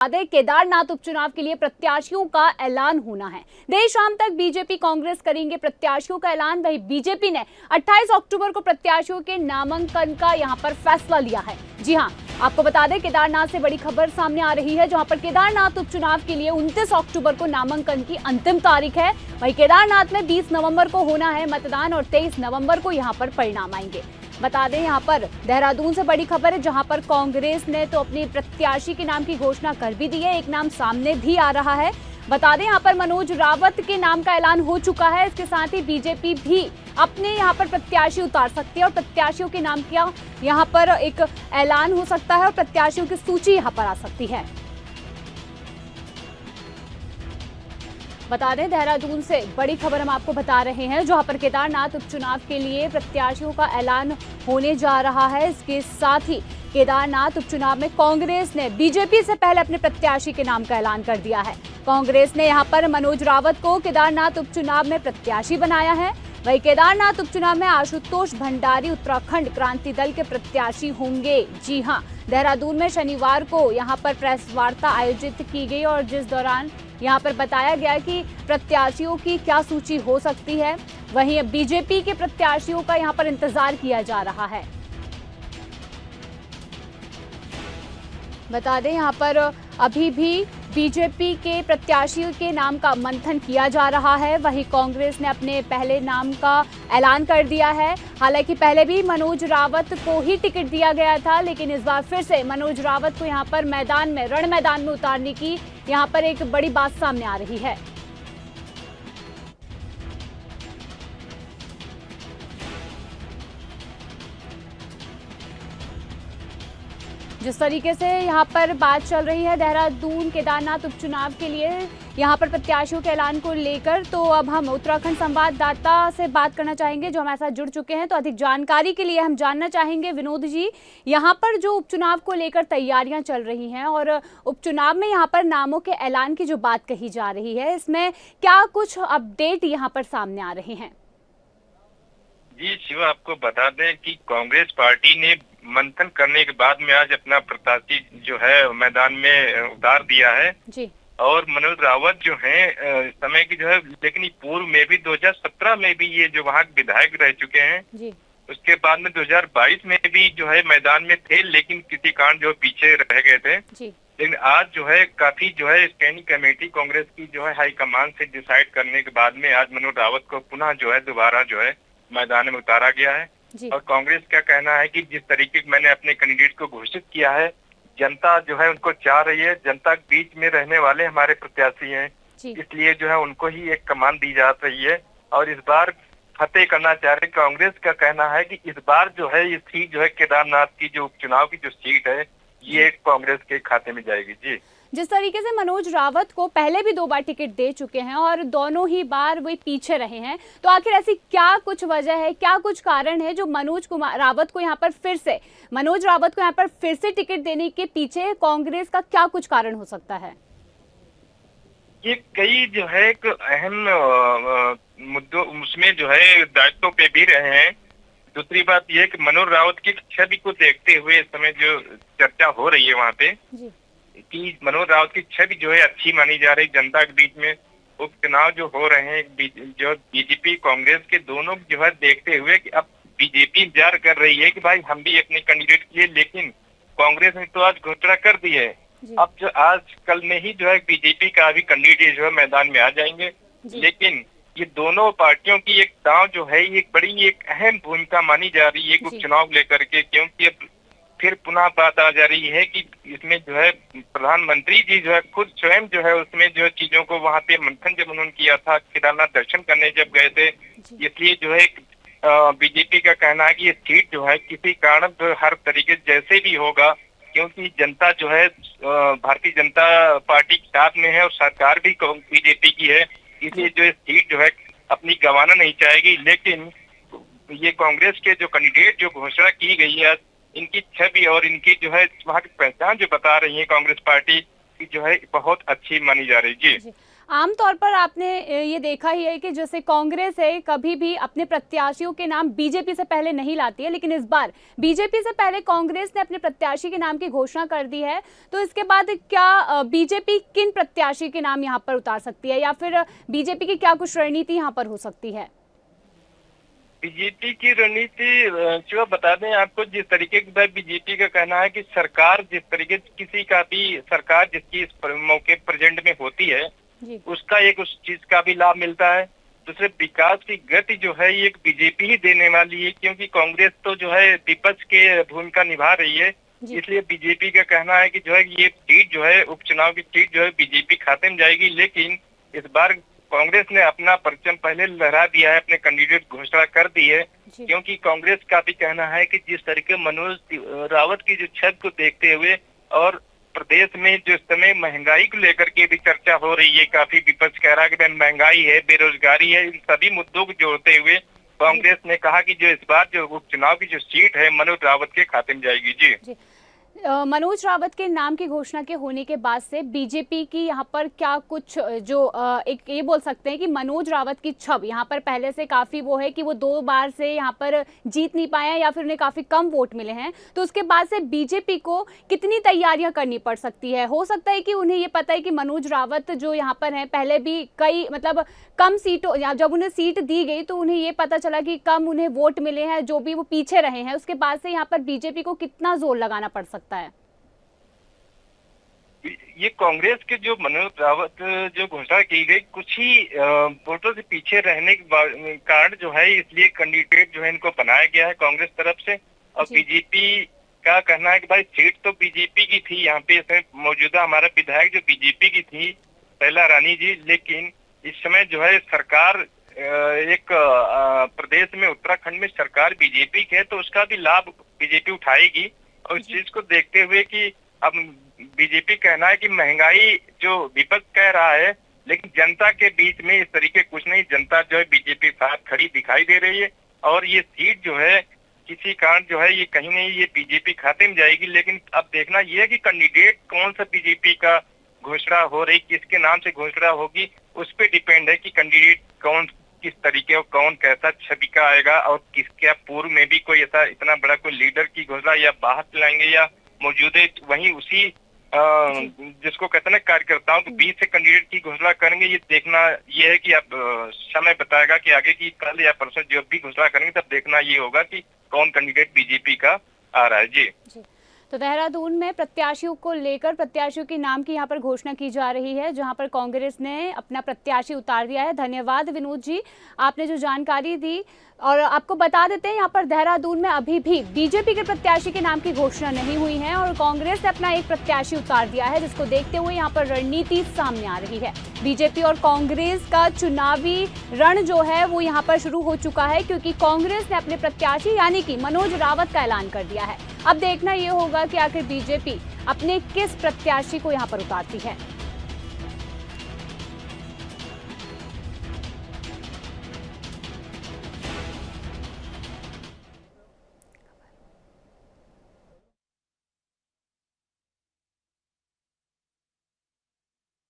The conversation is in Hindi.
केदारनाथ उपचुनाव के लिए प्रत्याशियों का ऐलान होना है। देर शाम तक बीजेपी कांग्रेस करेंगे प्रत्याशियों का ऐलान। वहीं बीजेपी ने 28 अक्टूबर को प्रत्याशियों के नामांकन का यहां पर फैसला लिया है। जी हां, आपको बता दें केदारनाथ से बड़ी खबर सामने आ रही है, जहां पर केदारनाथ उपचुनाव के लिए 29 अक्टूबर को नामांकन की अंतिम तारीख है। वहीं केदारनाथ में 20 नवंबर को होना है मतदान और 23 नवंबर को यहां पर परिणाम आएंगे। बता दें यहां पर देहरादून से बड़ी खबर है, जहां पर कांग्रेस ने तो अपने प्रत्याशी के नाम की घोषणा कर भी दी है। एक नाम सामने भी आ रहा है। बता दें यहां पर मनोज रावत के नाम का ऐलान हो चुका है। इसके साथ ही बीजेपी भी अपने यहां पर प्रत्याशी उतार सकती है और प्रत्याशियों के नाम का यहां पर एक ऐलान हो सकता है और प्रत्याशियों की सूची यहां पर आ सकती है। बता दें देहरादून से बड़ी खबर हम आपको बता रहे हैं, जहां पर केदारनाथ उपचुनाव के लिए प्रत्याशियों का ऐलान होने जा रहा है। इसके साथ ही केदारनाथ उपचुनाव में कांग्रेस ने बीजेपी से पहले अपने प्रत्याशी के नाम का ऐलान कर दिया है। कांग्रेस ने यहां पर मनोज रावत को केदारनाथ उपचुनाव में प्रत्याशी बनाया है। वहीं केदारनाथ उपचुनाव में आशुतोष भंडारी उत्तराखंड क्रांति दल के प्रत्याशी होंगे। जी हां, देहरादून में शनिवार को यहां पर प्रेस वार्ता आयोजित की गई और जिस दौरान यहां पर बताया गया कि प्रत्याशियों की क्या सूची हो सकती है। वहीं बीजेपी के प्रत्याशियों का यहां पर इंतजार किया जा रहा है। बता दें यहां पर अभी भी बीजेपी के प्रत्याशियों के नाम का मंथन किया जा रहा है। वहीं कांग्रेस ने अपने पहले नाम का ऐलान कर दिया है। हालांकि पहले भी मनोज रावत को ही टिकट दिया गया था, लेकिन इस बार फिर से मनोज रावत को यहां पर रण मैदान में उतारने की यहां पर एक बड़ी बात सामने आ रही है। जिस तरीके से यहाँ पर बात चल रही है देहरादून केदारनाथ उपचुनाव के लिए यहाँ पर प्रत्याशियों के ऐलान को लेकर, तो अब हम उत्तराखंड संवाददाता से बात करना चाहेंगे जो हमारे साथ जुड़ चुके हैं। तो अधिक जानकारी के लिए हम जानना चाहेंगे विनोद जी, यहाँ पर जो उपचुनाव को लेकर तैयारियां चल रही हैं और उपचुनाव में यहाँ पर नामों के ऐलान की जो बात कही जा रही है, इसमें क्या कुछ अपडेट यहाँ पर सामने आ रहे हैं? जी शिवा, आपको बता दें कि कांग्रेस पार्टी ने मंथन करने के बाद में आज अपना प्रत्याशी जो है मैदान में उतार दिया है जी। और मनोज रावत जो है समय की जो है, लेकिन पूर्व में भी 2017 में भी ये जो वहाँ विधायक रह चुके हैं जी। उसके बाद में 2022 में भी जो है मैदान में थे, लेकिन किसी कारण जो पीछे रह गए थे जी। लेकिन आज जो है काफी जो है स्टैंडिंग कमेटी कांग्रेस की जो है हाईकमान से डिसाइड करने के बाद में आज मनोज रावत को पुनः जो है दोबारा जो है मैदान में उतारा गया है। और कांग्रेस का कहना है कि जिस तरीके से मैंने अपने कैंडिडेट को घोषित किया है, जनता जो है उनको चाह रही है। जनता के बीच में रहने वाले हमारे प्रत्याशी हैं, इसलिए जो है उनको ही एक कमान दी जा रही है और इस बार फतेह करना चाह रहे। कांग्रेस का कहना है कि इस बार जो है ये सीट जो है केदारनाथ की जो उपचुनाव की जो सीट है ये कांग्रेस के खाते में जाएगी। जी, जिस तरीके से मनोज रावत को पहले भी 2 बार टिकट दे चुके हैं और दोनों ही बार वे पीछे रहे हैं, तो आखिर ऐसी क्या कुछ वजह है, क्या कुछ कारण है जो मनोज रावत को यहाँ पर फिर से टिकट देने के पीछे कांग्रेस का क्या कुछ कारण हो सकता है? ये कई जो है एक अहम मुद्दों उसमें जो है दायित्वों पे भी रहे हैं। दूसरी बात यह कि मनोज रावत की छवि को देखते हुए इस समय जो चर्चा हो रही है वहाँ पे कि मनोज रावत की छवि जो है अच्छी मानी जा रही जनता के बीच में। उपचुनाव जो हो रहे हैं जो बीजेपी कांग्रेस के दोनों जो है देखते हुए कि अब बीजेपी इंतजार कर रही है कि भाई हम भी अपने कैंडिडेट किए, लेकिन कांग्रेस ने तो आज घोषणा कर दी है। अब जो आज कल में ही जो है बीजेपी का भी कैंडिडेट जो है मैदान में आ जाएंगे, लेकिन ये दोनों पार्टियों की एक दांव जो है ये बड़ी एक अहम भूमिका मानी जा रही है उपचुनाव लेकर के, क्योंकि अब फिर पुनः बात आ जा रही है कि इसमें जो है प्रधानमंत्री जी जो है खुद स्वयं जो है उसमें जो है चीजों को वहाँ पे मंथन जब उन्होंने किया था, केदारनाथ दर्शन करने जब गए थे, इसलिए जो है बीजेपी का कहना है कि ये सीट जो है किसी कारण जो हर तरीके जैसे भी होगा, क्योंकि जनता जो है भारतीय जनता पार्टी के साथ में है और सरकार भी बीजेपी की है, इसलिए जो है सीट जो है अपनी गंवाना नहीं चाहेगी। लेकिन ये कांग्रेस के जो कैंडिडेट जो घोषणा की गई है, इनकी छवि और इनकी जो है वहाँ की पहचान जो बता रही है कांग्रेस पार्टी की जो है बहुत अच्छी मानी जा रही है। जी, आमतौर पर आपने ये देखा ही है कि जैसे कांग्रेस है कभी भी अपने प्रत्याशियों के नाम बीजेपी से पहले नहीं लाती है, लेकिन इस बार बीजेपी से पहले कांग्रेस ने अपने प्रत्याशी के नाम की घोषणा कर दी है। तो इसके बाद क्या बीजेपी किन प्रत्याशी के नाम यहाँ पर उतार सकती है, या फिर बीजेपी की क्या कुछ रणनीति यहाँ पर हो सकती है? बीजेपी की रणनीति जो बता दें आपको, जिस तरीके की बीजेपी का कहना है कि सरकार जिस तरीके से किसी का भी सरकार जिसकी इस मौके प्रेजेंट में होती है उसका एक उस चीज का भी लाभ मिलता है। दूसरे विकास की गति जो है ये एक बीजेपी ही देने वाली है, क्योंकि कांग्रेस तो जो है विपक्ष के भूमिका निभा रही है। इसलिए बीजेपी का कहना है कि जो है ये सीट जो है उपचुनाव की सीट जो है बीजेपी खाते में जाएगी। लेकिन इस बार कांग्रेस ने अपना परचम पहले लहरा दिया है, अपने कैंडिडेट घोषणा कर दी है, क्योंकि कांग्रेस का भी कहना है कि जिस तरीके मनोज रावत की जो छवि को देखते हुए और प्रदेश में जो इस समय महंगाई को लेकर के भी चर्चा हो रही है, काफी विपक्ष कह रहा है कि महंगाई है, बेरोजगारी है, इन सभी मुद्दों को जोड़ते हुए कांग्रेस ने कहा कि जो इस बार जो उपचुनाव की जो सीट है मनोज रावत के खाते में जाएगी। जी मनोज रावत के नाम की घोषणा के होने के बाद से बीजेपी की यहाँ पर क्या कुछ जो एक ये बोल सकते हैं कि मनोज रावत की छवि यहाँ पर पहले से काफी वो है कि वो 2 बार से यहाँ पर जीत नहीं पाए हैं या फिर उन्हें काफी कम वोट मिले हैं, तो उसके बाद से बीजेपी को कितनी तैयारियां करनी पड़ सकती है? हो सकता है कि उन्हें ये पता है कि मनोज रावत जो यहाँ पर है पहले भी कई मतलब कम सीटों, जब उन्हें सीट दी गई तो उन्हें ये पता चला कि कम उन्हें वोट मिले हैं, जो भी वो पीछे रहे हैं, उसके बाद से यहाँ पर बीजेपी को कितना जोर लगाना पड़ सकता है? ये कांग्रेस के जो मनोज रावत जो घोषणा की गई कुछ ही वोटों से पीछे रहने के कारण जो है इसलिए कैंडिडेट जो है इनको बनाया गया है कांग्रेस तरफ से। और बीजेपी का कहना है कि भाई सीट तो बीजेपी की थी, यहाँ पे इसमें मौजूदा हमारा विधायक जो बीजेपी की थी शैला रानी जी, लेकिन इस समय जो है सरकार एक प्रदेश में उत्तराखंड में सरकार बीजेपी की है, तो उसका भी लाभ बीजेपी उठाएगी। और इस चीज को देखते हुए कि अब बीजेपी कहना है कि महंगाई जो विपक्ष कह रहा है, लेकिन जनता के बीच में इस तरीके कुछ नहीं, जनता जो है बीजेपी साथ खड़ी दिखाई दे रही है। और ये सीट जो है किसी कारण जो है ये कहीं नहीं ये बीजेपी खाते में जाएगी। लेकिन अब देखना ये है कि कैंडिडेट कौन सा बीजेपी का घोषणा हो रही, किसके नाम से घोषणा होगी, उस पर डिपेंड है कि कैंडिडेट कौन किस तरीके और कौन कैसा छवि का आएगा, और किसके पूर्व में भी कोई ऐसा इतना बड़ा कोई लीडर की घोषणा या बाहर से लाएंगे या मौजूदे वहीं उसी जिसको कहते हैं ना कार्यकर्ताओं के बीच से कैंडिडेट की घोषणा करेंगे। ये देखना ये है कि अब समय बताएगा कि आगे की कल या परसों जब भी घोषणा करेंगे तब देखना ये होगा कि कौन कैंडिडेट बीजेपी का आ रहा है। जी तो देहरादून में प्रत्याशियों को लेकर प्रत्याशियों के नाम की यहाँ पर घोषणा की जा रही है, जहाँ पर कांग्रेस ने अपना प्रत्याशी उतार दिया है। धन्यवाद विनोद जी, आपने जो जानकारी दी। और आपको बता देते हैं यहाँ पर देहरादून में अभी भी बीजेपी के प्रत्याशी के नाम की घोषणा नहीं हुई है और कांग्रेस ने अपना एक प्रत्याशी उतार दिया है, जिसको देखते हुए यहाँ पर रणनीति सामने आ रही है। बीजेपी और कांग्रेस का चुनावी रण जो है वो यहाँ पर शुरू हो चुका है, क्योंकि कांग्रेस ने अपने प्रत्याशी यानी कि मनोज रावत का ऐलान कर दिया है। अब देखना ये होगा कि आखिर बीजेपी अपने किस प्रत्याशी को यहाँ पर उतारती है।